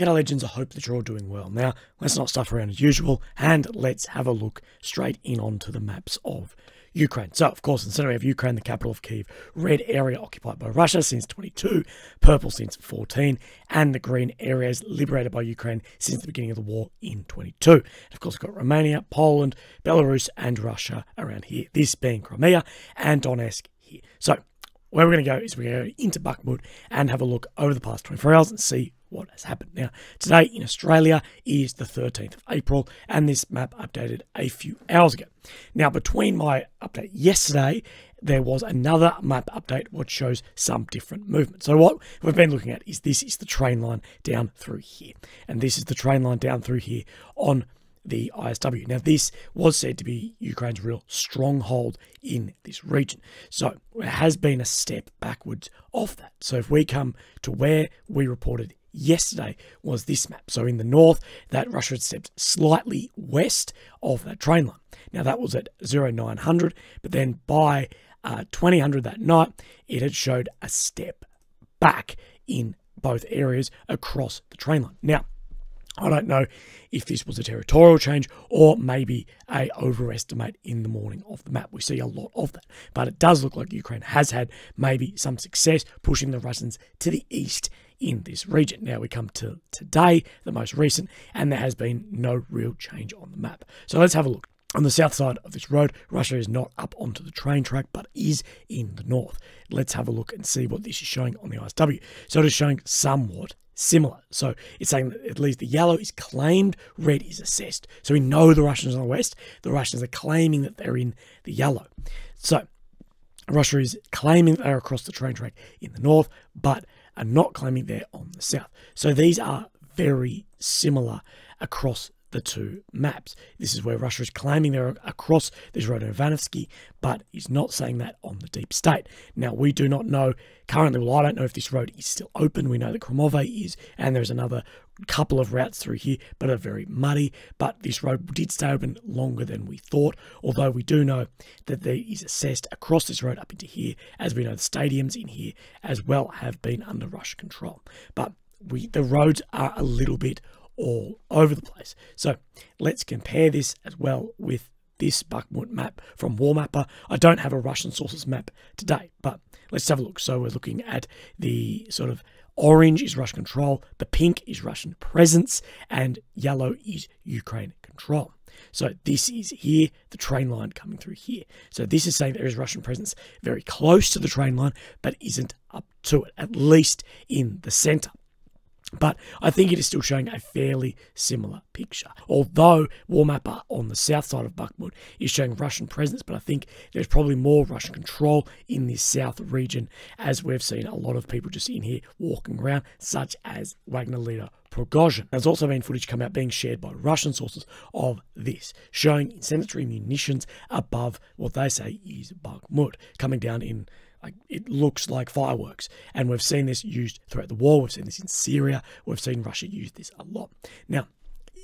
G'day legends, I hope that you're all doing well. Now, let's not stuff around as usual, and let's have a look straight in onto the maps of Ukraine. So, of course, Incendiary of Ukraine, the capital of Kyiv, red area occupied by Russia since 22, purple since 14, and the green areas liberated by Ukraine since the beginning of the war in 22. And of course, we've got Romania, Poland, Belarus, and Russia around here, this being Crimea and Donetsk here. So, where we're going to go is we're going to go into Bakhmut and have a look over the past 24 hours and see what has happened. Now, today in Australia is the 13th of April, and this map updated a few hours ago. Now, between my update yesterday, there was another map update which shows some different movement. So what we've been looking at is this is the train line down through here, and this is the train line down through here on the ISW. Now, this was said to be Ukraine's real stronghold in this region. So there has been a step backwards off that. So if we come to where we reported yesterday was this map. So in the north, that Russia had stepped slightly west of that train line. Now that was at 0900, but then by 2000 that night, it had showed a step back in both areas across the train line. Now, I don't know if this was a territorial change or maybe a overestimate in the morning of the map. We see a lot of that, but it does look like Ukraine has had maybe some success pushing the Russians to the east in this region. Now we come to today, the most recent, and there has been no real change on the map. So let's have a look. On the south side of this road, Russia is not up onto the train track, but is in the north. Let's have a look and see what this is showing on the ISW. So it is showing somewhat similar. So it's saying that at least the yellow is claimed, red is assessed. So we know the Russians on the west, the Russians are claiming that they're in the yellow. So Russia is claiming that they're across the train track in the north, but are not claiming they're on the south. So these are very similar across the two maps. This is where Russia is claiming they're across this road in Ivanovo, but is not saying that on the deep state. Now, we do not know currently, well, I don't know if this road is still open. We know that Kromove is, and there's another couple of routes through here, but are very muddy. But this road did stay open longer than we thought, although we do know that there is assessed across this road up into here. As we know, the stadiums in here as well have been under Russian control. But the roads are a little bit all over the place. So let's compare this as well with this Bakhmut map from Warmapper. I don't have a Russian sources map today, but let's have a look. So we're looking at the sort of orange is Russian control, the pink is Russian presence, and yellow is Ukraine control. So this is here, the train line coming through here. So this is saying there is Russian presence very close to the train line, but isn't up to it, at least in the center. But I think it is still showing a fairly similar picture. Although Warmapper on the south side of Bakhmut is showing Russian presence, but I think there's probably more Russian control in this south region, as we've seen a lot of people just in here walking around, such as Wagner leader Prigozhin. There's also been footage come out being shared by Russian sources of this, showing incendiary munitions above what they say is Bakhmut, coming down in it looks like fireworks. And we've seen this used throughout the war. We've seen this in Syria. We've seen Russia use this a lot. Now,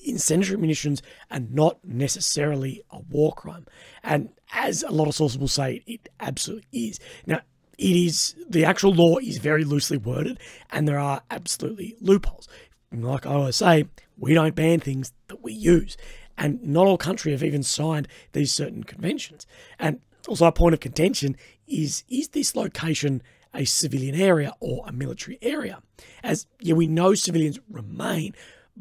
incendiary munitions are not necessarily a war crime. And as a lot of sources will say, it absolutely is. Now, the actual law is very loosely worded, and there are absolutely loopholes. Like I always say, we don't ban things that we use. And not all countries have even signed these certain conventions. And also a point of contention is this location a civilian area or a military area? As yeah, we know civilians remain,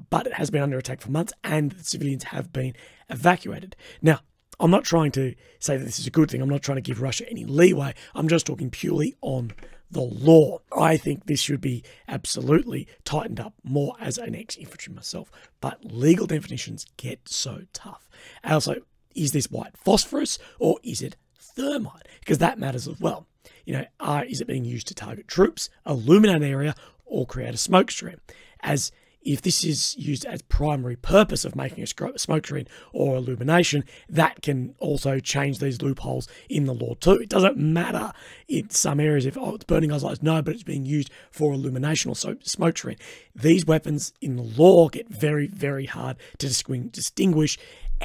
but it has been under attack for months and the civilians have been evacuated. Now, I'm not trying to say that this is a good thing. I'm not trying to give Russia any leeway. I'm just talking purely on the law. I think this should be absolutely tightened up more as an ex-infantry myself, but legal definitions get so tough. And also, is this white phosphorus or is it thermite? Because that matters as well. You know, is it being used to target troops, illuminate an area, or create a smoke stream? As if this is used as primary purpose of making a smoke screen or illumination, that can also change these loopholes in the law too. It doesn't matter in some areas if, it's burning guys' lights. No, but it's being used for illumination or smoke screen. These weapons in the law get very, very hard to distinguish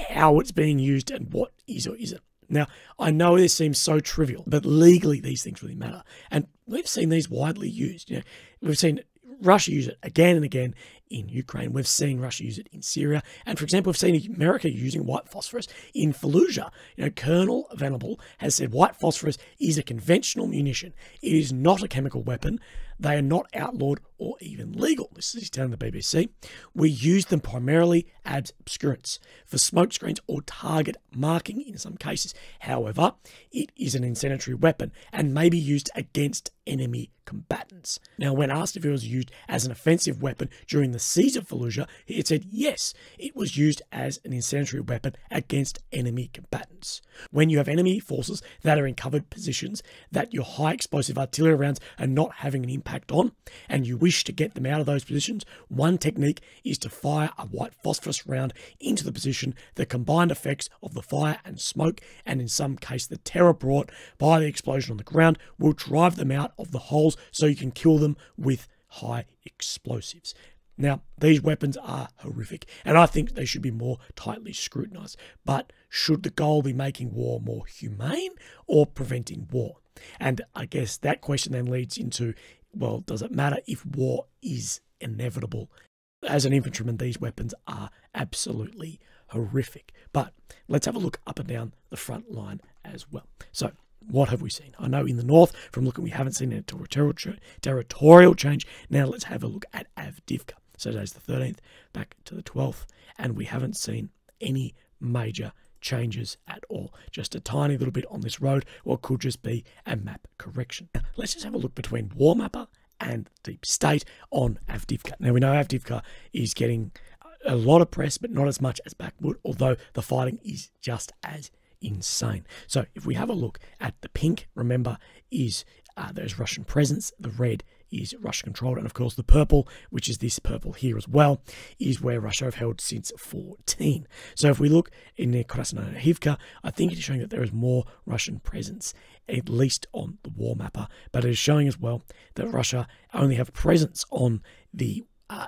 how it's being used and what is or isn't. Now, I know this seems so trivial, but legally these things really matter. And we've seen these widely used. You know, we've seen Russia use it again and again in Ukraine. We've seen Russia use it in Syria. And for example, we've seen America using white phosphorus in Fallujah. Colonel Venable has said white phosphorus is a conventional munition. It is not a chemical weapon. They are not outlawed or even legal. This is telling the BBC. We use them primarily as obscurants for smoke screens or target marking in some cases. However, it is an incendiary weapon and may be used against enemy combatants. Now, when asked if it was used as an offensive weapon during the siege of Fallujah, he had said yes, it was used as an incendiary weapon against enemy combatants. When you have enemy forces that are in covered positions that your high explosive artillery rounds are not having an impact on, and you wish to get them out of those positions, one technique is to fire a white phosphorus round into the position. The combined effects of the fire and smoke, and in some case the terror brought by the explosion on the ground, will drive them out of the holes so you can kill them with high explosives. Now, these weapons are horrific, and I think they should be more tightly scrutinised. But should the goal be making war more humane or preventing war? And I guess that question then leads into, well, does it matter if war is inevitable? As an infantryman, these weapons are absolutely horrific. But let's have a look up and down the front line as well. So, what have we seen? I know in the north, from looking, we haven't seen any territorial change. Now let's have a look at Avdiivka. So today's the 13th, back to the 12th, and we haven't seen any major changes at all. Just a tiny little bit on this road, or it could just be a map correction. Now, let's just have a look between War Mapper and Deep State on Avdiivka. Now we know Avdiivka is getting a lot of press, but not as much as Bakhmut, although the fighting is just as insane. So if we have a look at the pink, remember, is there's Russian presence. The red is Russia controlled, and of course the purple, which is this purple here as well, is where Russia have held since 14. So if we look in the Krasnohivka, I think it is showing that there is more Russian presence, at least on the War Mapper, but it is showing as well that Russia only have presence on the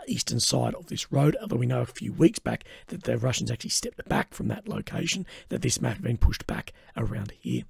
eastern side of this road, although we know a few weeks back that the Russians actually stepped back from that location, that this map had been pushed back around here,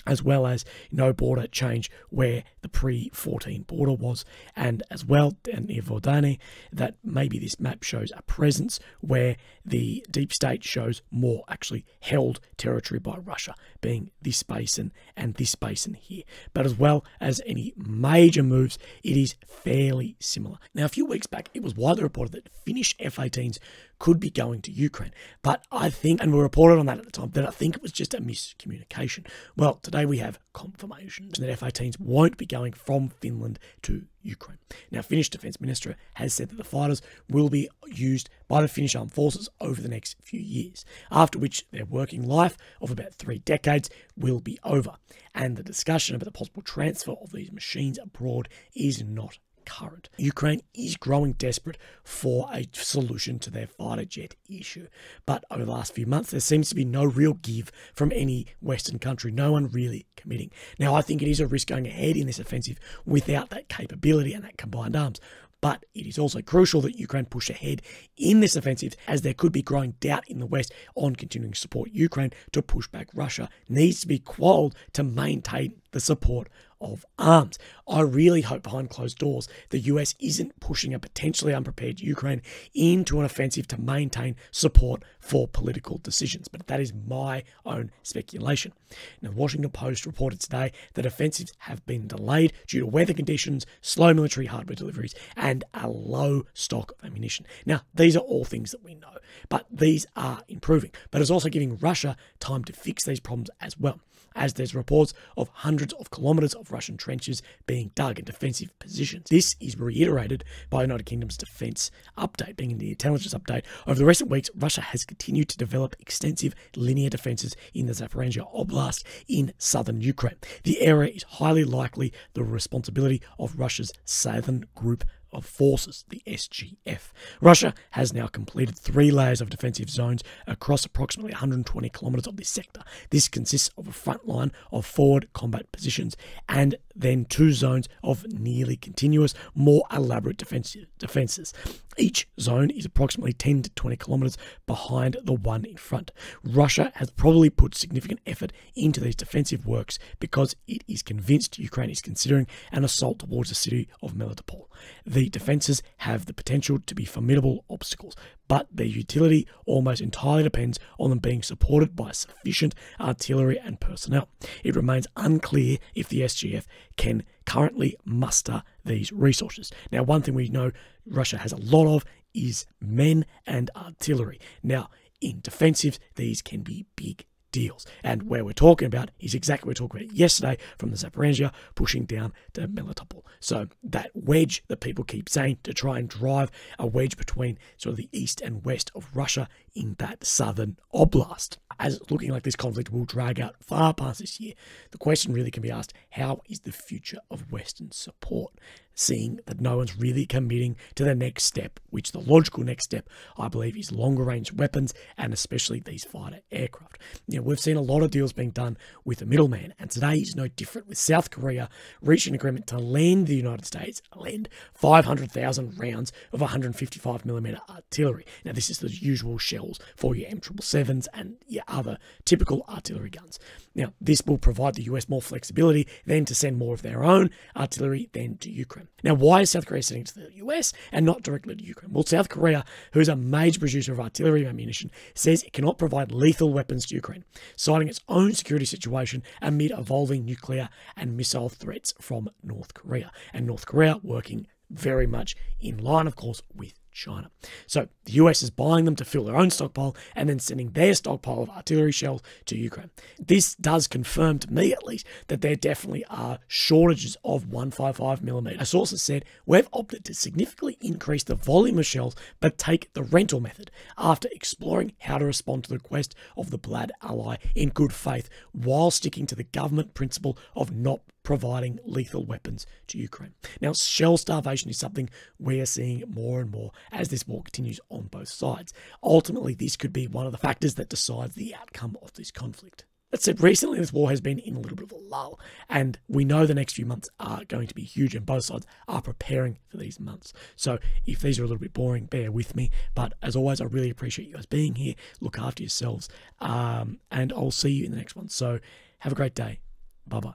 as well as no border change where the pre-14 border was, and as well near Vodane, that maybe this map shows a presence where the Deep State shows more actually held territory by Russia, being this basin and this basin here. But as well as any major moves, it is fairly similar. Now, a few weeks back, it was widely reported that Finnish F18s could be going to Ukraine, but I think, and we reported on that at the time, that I think it was just a miscommunication. Well, today we have confirmations that F18s won't be going from Finland to Ukraine. Now, Finnish Defence Minister has said that the fighters will be used by the Finnish Armed Forces over the next few years, after which their working life of about 3 decades will be over, and the discussion about the possible transfer of these machines abroad is not current. Ukraine is growing desperate for a solution to their fighter jet issue, but over the last few months there seems to be no real give from any Western country, no one really committing. Now, I think it is a risk going ahead in this offensive without that capability and that combined arms, but it is also crucial that Ukraine push ahead in this offensive, as there could be growing doubt in the West on continuing to support Ukraine to push back Russia. Needs to be quelled to maintain the support of arms. I really hope behind closed doors the US isn't pushing a potentially unprepared Ukraine into an offensive to maintain support for political decisions, but that is my own speculation. Now, the Washington Post reported today that offensives have been delayed due to weather conditions, slow military hardware deliveries, and a low stock of ammunition. Now, these are all things that we know, but these are improving. But it's also giving Russia time to fix these problems as well, as there's reports of hundreds of kilometres of Russian trenches being dug in defensive positions. This is reiterated by the United Kingdom's defence update, being in the intelligence update. Over the recent weeks, Russia has continued to develop extensive linear defences in the Zaporizhia Oblast in southern Ukraine. The area is highly likely the responsibility of Russia's Southern Group of Forces, the SGF. Russia has now completed 3 layers of defensive zones across approximately 120 kilometres of this sector. This consists of a front line of forward combat positions and then 2 zones of nearly continuous, more elaborate defences. Each zone is approximately 10 to 20 kilometres behind the one in front. Russia has probably put significant effort into these defensive works because it is convinced Ukraine is considering an assault towards the city of Melitopol. The defences have the potential to be formidable obstacles, but their utility almost entirely depends on them being supported by sufficient artillery and personnel. It remains unclear if the SGF can currently muster these resources. Now, one thing we know Russia has a lot of is men and artillery. Now, in defensive, these can be big deals. And where we're talking about is exactly what we talked about yesterday, from the Zaporizhzhia pushing down to Melitopol. So that wedge that people keep saying, to try and drive a wedge between sort of the east and west of Russia in that southern oblast. As it's looking like this conflict will drag out far past this year, the question really can be asked, how is the future of Western support? Seeing that no one's really committing to the next step, which the logical next step, I believe, is longer range weapons and especially these fighter aircraft. You know, we've seen a lot of deals being done with the middleman, and today is no different, with South Korea reaching an agreement to lend the United States 500,000 rounds of 155mm artillery. Now, this is the usual shells for your M777s and your other typical artillery guns. Now, this will provide the US more flexibility then to send more of their own artillery then to Ukraine. Now, why is South Korea sending to the US and not directly to Ukraine? Well, South Korea, who is a major producer of artillery and ammunition, says it cannot provide lethal weapons to Ukraine, citing its own security situation amid evolving nuclear and missile threats from North Korea. And North Korea working very much in line, of course, with China. So the US is buying them to fill their own stockpile and then sending their stockpile of artillery shells to Ukraine. This does confirm, to me at least, that there definitely are shortages of 155mm. A source has said, we've opted to significantly increase the volume of shells but take the rental method after exploring how to respond to the request of the Blad ally in good faith while sticking to the government principle of not providing lethal weapons to Ukraine. Now, shell starvation is something we are seeing more and more as this war continues on both sides. Ultimately, this could be one of the factors that decides the outcome of this conflict. That said, recently this war has been in a little bit of a lull, and we know the next few months are going to be huge, and both sides are preparing for these months. So if these are a little bit boring, bear with me. But as always, I really appreciate you guys being here. Look after yourselves, and I'll see you in the next one. So have a great day. Bye-bye.